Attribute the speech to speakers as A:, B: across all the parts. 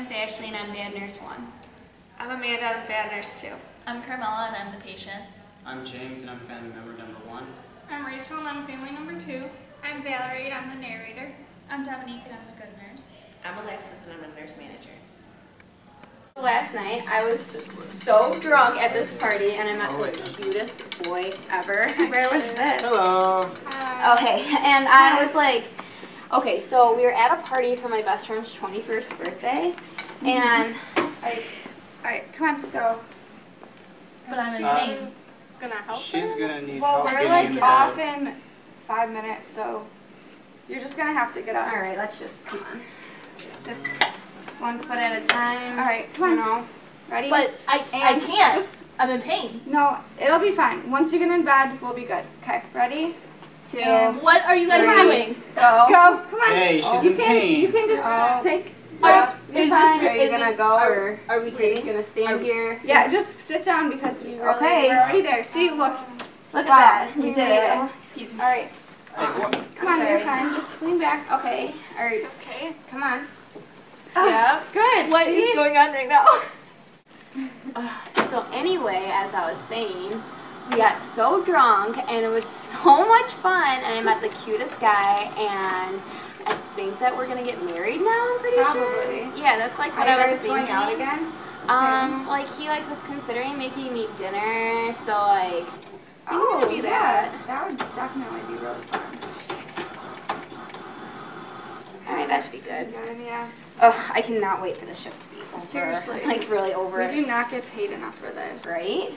A: is Ashley and I'm bad nurse 1.
B: I'm Amanda, I'm bad nurse 2.
C: I'm Carmela and I'm the patient.
D: I'm James and I'm family member number 1.
E: I'm Rachel and I'm family number 2.
F: I'm Valerie and I'm the narrator.
C: I'm Dominique and I'm the good nurse.
G: I'm Alexis and I'm a nurse manager.
H: Last night I was so drunk at this party and I met the cutest boy ever.
B: Where was this?
D: Hello.
H: Okay, and I was like, okay, so we were at a party for my best friend's 21st birthday, and
B: Alright, come on, go.
C: But I'm in pain.
B: Gonna help
D: She's
B: her?
D: gonna need
B: Well,
D: help
B: we're
D: getting into
B: off
D: bed.
B: in 5 minutes, so you're just gonna have to get up.
H: alright, let's just, come on. It's just one foot at a time.
B: Alright, come on.
H: You know.
B: Ready?
C: But I can't. I'm in pain.
B: No, it'll be fine. Once you get in bed, we'll be good. Okay, ready?
H: 2.
C: What are you guys doing?
H: Go.
B: Go, come on.
D: Hey, she's in pain.
B: You can just take
C: Are
B: steps. You're fine.
H: Are you gonna go or
C: are we
H: are you
C: kidding?
H: gonna stand here?
B: Yeah, just sit down because we really,
H: Okay.
B: we're already there. See, look.
H: Look
B: Wow,
H: at that. You
B: you
H: did
B: made
H: it.
B: it.
H: Excuse me.
B: Alright,
D: Hey, what?
B: come on,
H: sorry.
B: you're fine. Just lean back.
H: Okay. Alright.
B: Okay.
H: Come on.
C: Yeah.
B: Good.
C: What
B: See?
C: is going on right now?
H: So anyway, as I was saying, we got so drunk and it was so much fun and I met the cutest guy and I think that we're gonna get married now, I'm pretty sure.
B: Probably.
H: Yeah, that's like what
B: Are you
H: I was
B: guys going
H: thinking.
B: out again?
H: Like he was considering making me dinner, so like I think we're gonna do
B: yeah.
H: that.
B: That would definitely be really fun.
H: Alright, that should be good.
B: Good, yeah.
H: Ugh, I cannot wait for the shift to be over.
B: Seriously.
H: Like really over
B: We
H: it.
B: do not get paid enough for this.
H: Right?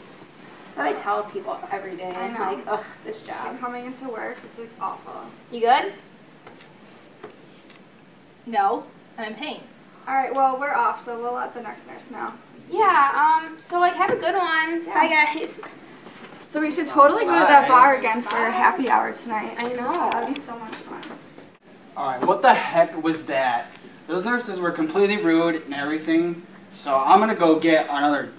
H: That's what I tell people every day.
B: I know.
H: Like, ugh, this job.
B: And coming into work is like awful.
H: You good?
C: No. I'm in pain.
B: Alright, well, we're off, so we'll let the next nurse know.
H: Yeah, so like have a good one.
B: Yeah.
H: Bye guys.
B: So we should totally go to that bar again for happy hour tonight.
H: I know.
B: That'd be so much fun.
D: Alright, what the heck was that? Those nurses were completely rude and everything, so I'm gonna go get another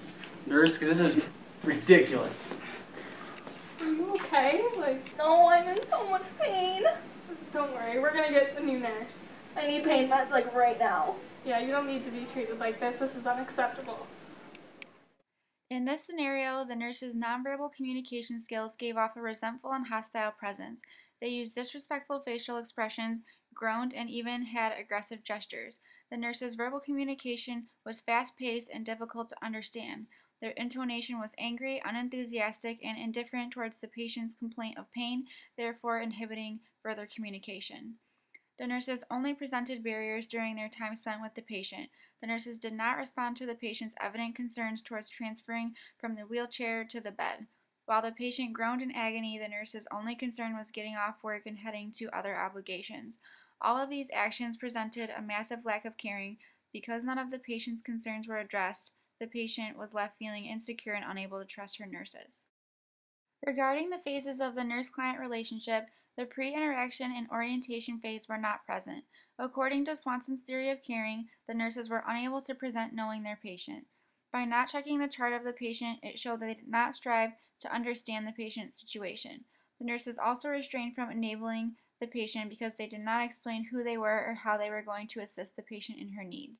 D: nurse because this is ridiculous.
E: Are you okay? Like,
C: No, I'm in so much pain.
E: don't worry, we're gonna get a new nurse.
C: I need pain meds like right now.
E: Yeah, you don't need to be treated like this. This is unacceptable.
I: In this scenario, the nurse's nonverbal communication skills gave off a resentful and hostile presence. They used disrespectful facial expressions, groaned, and even had aggressive gestures. The nurse's verbal communication was fast-paced and difficult to understand. Their intonation was angry, unenthusiastic, and indifferent towards the patient's complaint of pain, therefore inhibiting further communication. The nurses only presented barriers during their time spent with the patient. The nurses did not respond to the patient's evident concerns towards transferring from the wheelchair to the bed. While the patient groaned in agony, the nurse's only concern was getting off work and heading to other obligations. All of these actions presented a massive lack of caring. Because none of the patient's concerns were addressed, the patient was left feeling insecure and unable to trust her nurses. Regarding the phases of the nurse-client relationship, the pre-interaction and orientation phase were not present. According to Swanson's theory of caring, the nurses were unable to present knowing their patient. By not checking the chart of the patient, it showed they did not strive to understand the patient's situation. The nurses also refrained from enabling the patient because they did not explain who they were or how they were going to assist the patient in her needs.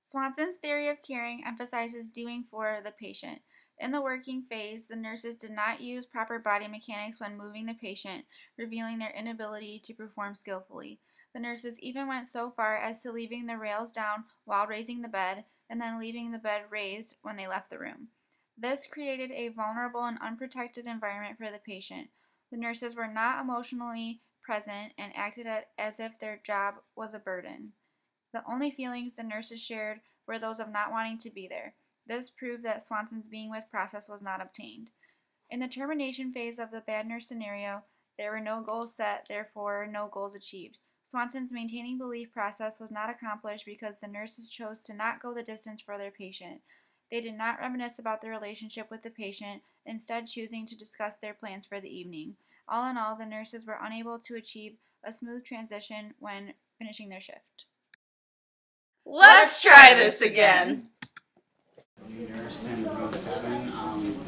I: Swanson's theory of caring emphasizes doing for the patient. In the working phase, the nurses did not use proper body mechanics when moving the patient, revealing their inability to perform skillfully. The nurses even went so far as to leaving the rails down while raising the bed, and then leaving the bed raised when they left the room. This created a vulnerable and unprotected environment for the patient. The nurses were not emotionally present and acted as if their job was a burden. The only feelings the nurses shared were those of not wanting to be there. This proved that Swanson's being with process was not obtained. In the termination phase of the bad nurse scenario, there were no goals set, therefore no goals achieved. Swanson's maintaining belief process was not accomplished because the nurses chose to not go the distance for their patient. They did not reminisce about their relationship with the patient, instead choosing to discuss their plans for the evening. All in all, the nurses were unable to achieve a smooth transition when finishing their shift.
C: Let's try this again.
D: New nurse in room 7.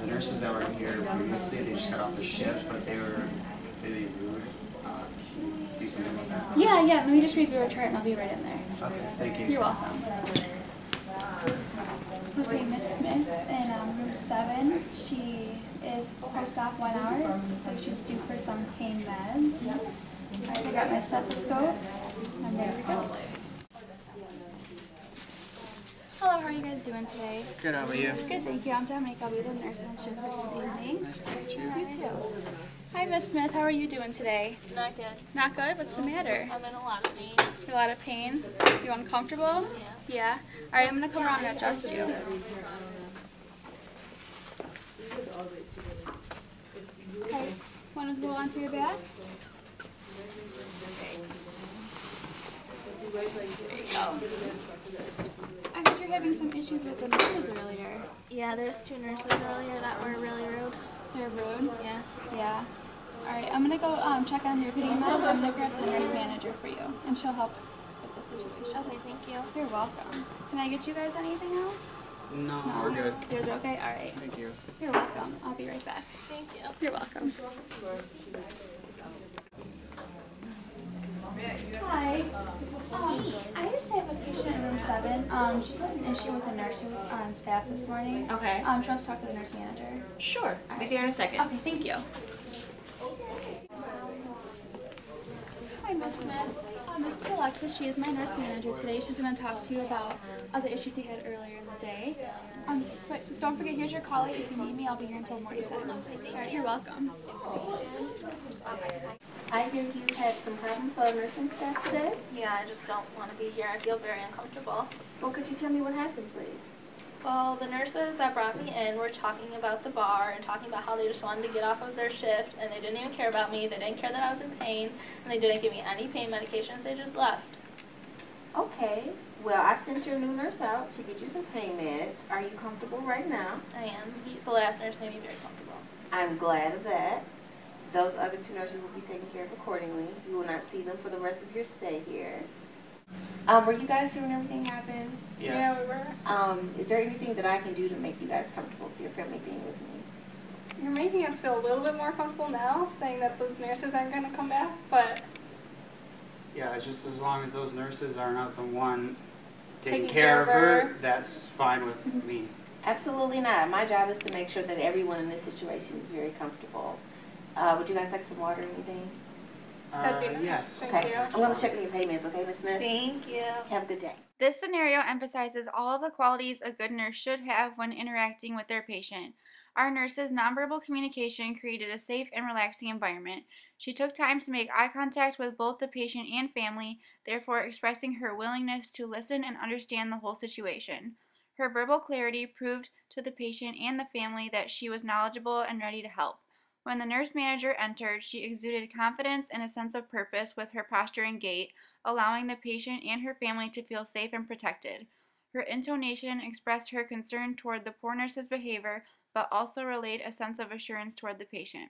D: The nurses that were here previously, they just got off the shift, but they were completely rude. Can you
J: you see them?
I: Yeah, let me just review her chart and I'll be right in there.
J: Okay, thank you.
I: You're welcome. Okay, Miss Smith in room 7. She is post-op 1 hour, so she's due for some pain meds. Alright, I got my stethoscope. I'm ready to go. Hello, how are you guys doing today?
J: Good, how about you?
I: Good, thank you. I'm Dominique. I'll be the nurse on shift for this evening.
J: Nice to meet you.
I: You too. Hi, Miss Smith. How are you doing today?
C: Not good.
I: Not good? What's the matter?
C: I'm in a lot of pain.
I: A lot of pain? You uncomfortable? Yeah. Alright, I'm going to come around and adjust you. Okay. Want to go onto your back? There you go. I heard you're having some issues with the nurses earlier.
K: Yeah, there's 2 nurses earlier that were really rude.
I: They're rude?
K: Yeah.
I: Yeah. Alright, I'm going to go check on your pain meds. I'm going to grab the nurse manager for you, and she'll help with the situation.
K: Okay, thank you.
I: You're welcome. Can I get you guys anything else?
J: No, we're good.
I: Yours okay? Alright.
J: Thank you.
I: You're welcome. I'll be right back.
K: Thank you.
I: You're welcome. Hi. I just have a patient in room 7. She has an issue with the nurse who was on staff this morning.
G: Okay.
I: She wants to talk to the nurse manager.
G: Sure. I'll be there in a second.
I: Okay, thank you. Hi, Miss Smith. This is Alexis. She is my nurse manager today. She's going to talk to you about the issues you had earlier in the day. But don't forget, here's your call. If you need me, I'll be here until morning time. All right, you're welcome.
L: I hear you had some problems with our nursing staff today.
K: Yeah, I just don't want to be here. I feel very uncomfortable.
L: Well, could you tell me what happened, please?
K: Well, the nurses that brought me in were talking about the bar and talking about how they just wanted to get off of their shift, and they didn't even care about me. They didn't care that I was in pain, and they didn't give me any pain medications. They just left.
L: Okay. Well, I sent your new nurse out to get you some pain meds. Are you comfortable right now?
K: I am. The last nurse made me very comfortable.
L: I'm glad of that. Those other 2 nurses will be taken care of accordingly. You will not see them for the rest of your stay here. Were you guys here when everything happened?
D: Yes.
E: Yeah, we were.
L: Is there anything that I can do to make you guys comfortable with your family being with me?
E: You're making us feel a little bit more comfortable now, saying that those nurses aren't going to come back, but
D: Yeah, it's just as long as those nurses are not the one taking
E: Taking
D: care of her,
E: her.
D: that's fine with me.
L: Absolutely not. My job is to make sure that everyone in this situation is very comfortable. Would you guys like some water or anything?
E: that'd be nice.
D: Yes.
E: Thank
L: Okay.
E: you.
L: I'm going to check on your payments, okay, Miss Smith?
K: Thank you.
L: Have a good day.
I: This scenario emphasizes all of the qualities a good nurse should have when interacting with their patient. Our nurse's nonverbal communication created a safe and relaxing environment. She took time to make eye contact with both the patient and family, therefore expressing her willingness to listen and understand the whole situation. Her verbal clarity proved to the patient and the family that she was knowledgeable and ready to help. When the nurse manager entered, she exuded confidence and a sense of purpose with her posture and gait, allowing the patient and her family to feel safe and protected. Her intonation expressed her concern toward the poor nurse's behavior, but also relayed a sense of assurance toward the patient.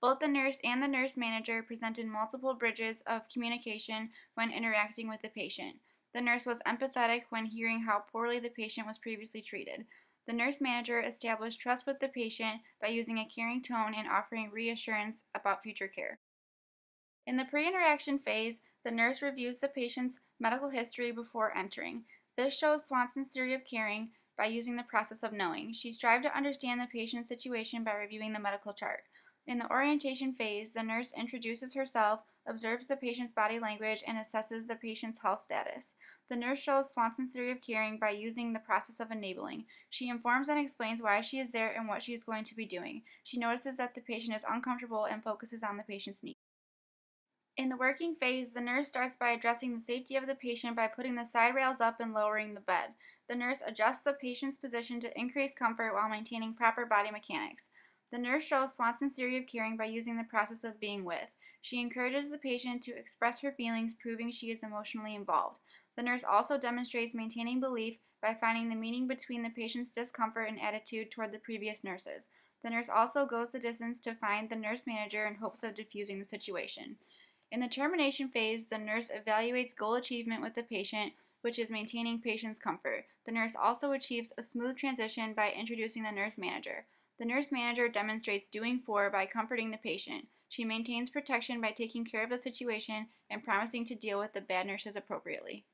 I: Both the nurse and the nurse manager presented multiple bridges of communication when interacting with the patient. The nurse was empathetic when hearing how poorly the patient was previously treated. The nurse manager established trust with the patient by using a caring tone and offering reassurance about future care. In the pre-interaction phase, the nurse reviews the patient's medical history before entering. This shows Swanson's theory of caring by using the process of knowing. She strived to understand the patient's situation by reviewing the medical chart. In the orientation phase, the nurse introduces herself, observes the patient's body language, and assesses the patient's health status. The nurse shows Swanson's theory of caring by using the process of enabling. She informs and explains why she is there and what she is going to be doing. She notices that the patient is uncomfortable and focuses on the patient's needs. In the working phase, the nurse starts by addressing the safety of the patient by putting the side rails up and lowering the bed. The nurse adjusts the patient's position to increase comfort while maintaining proper body mechanics. The nurse shows Swanson's theory of caring by using the process of being with. She encourages the patient to express her feelings, proving she is emotionally involved. The nurse also demonstrates maintaining belief by finding the meaning between the patient's discomfort and attitude toward the previous nurses. The nurse also goes the distance to find the nurse manager in hopes of diffusing the situation. In the termination phase, the nurse evaluates goal achievement with the patient, which is maintaining patient's comfort. The nurse also achieves a smooth transition by introducing the nurse manager. The nurse manager demonstrates doing for by comforting the patient. She maintains protection by taking care of the situation and promising to deal with the bad nurses appropriately.